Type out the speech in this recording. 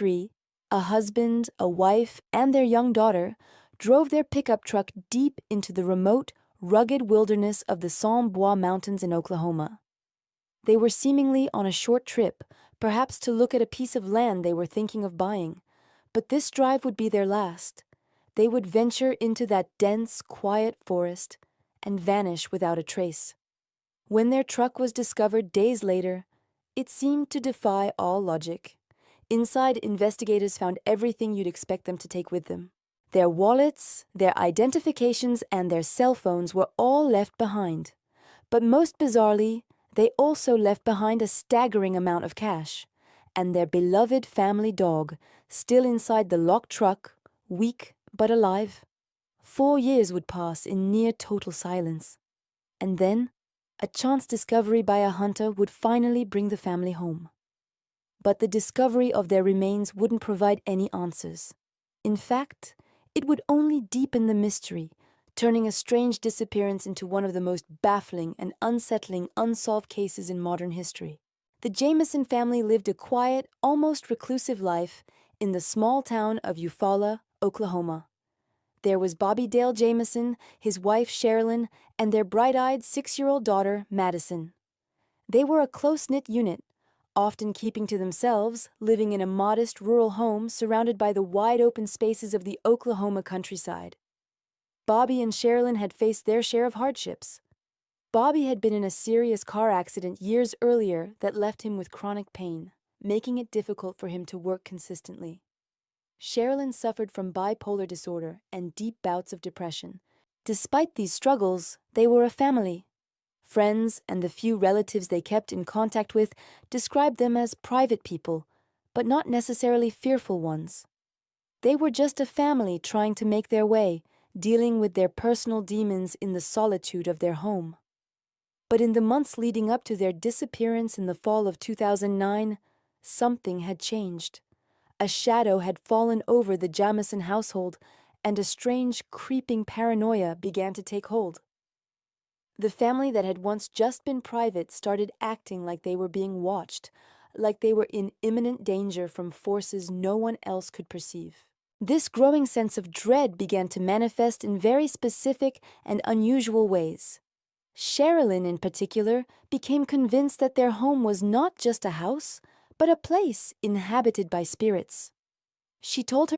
three, a husband, a wife, and their young daughter, drove their pickup truck deep into the remote, rugged wilderness of the Sans Bois Mountains in Oklahoma. They were seemingly on a short trip, perhaps to look at a piece of land they were thinking of buying. But this drive would be their last. They would venture into that dense, quiet forest and vanish without a trace. When their truck was discovered days later, it seemed to defy all logic. Inside, investigators found everything you'd expect them to take with them. Their wallets, their identifications, and their cell phones were all left behind. But most bizarrely, they also left behind a staggering amount of cash, and their beloved family dog, still inside the locked truck, weak but alive. 4 years would pass in near total silence. And then, a chance discovery by a hunter would finally bring the family home. But the discovery of their remains wouldn't provide any answers. In fact, it would only deepen the mystery, turning a strange disappearance into one of the most baffling and unsettling unsolved cases in modern history. The Jamison family lived a quiet, almost reclusive life in the small town of Eufaula, Oklahoma. There was Bobby Dale Jamison, his wife Sherilyn, and their bright-eyed 6-year-old daughter, Madison. They were a close-knit unit, often keeping to themselves, living in a modest rural home surrounded by the wide-open spaces of the Oklahoma countryside. Bobby and Sherilyn had faced their share of hardships. Bobby had been in a serious car accident years earlier that left him with chronic pain, making it difficult for him to work consistently. Sherilyn suffered from bipolar disorder and deep bouts of depression. Despite these struggles, they were a family. Friends and the few relatives they kept in contact with described them as private people, but not necessarily fearful ones. They were just a family trying to make their way, dealing with their personal demons in the solitude of their home. But in the months leading up to their disappearance in the fall of 2009, something had changed. A shadow had fallen over the Jamison household, and a strange, creeping paranoia began to take hold. The family that had once just been private started acting like they were being watched, like they were in imminent danger from forces no one else could perceive. This growing sense of dread began to manifest in very specific and unusual ways. Sherilyn, in particular, became convinced that their home was not just a house, but a place inhabited by spirits. She told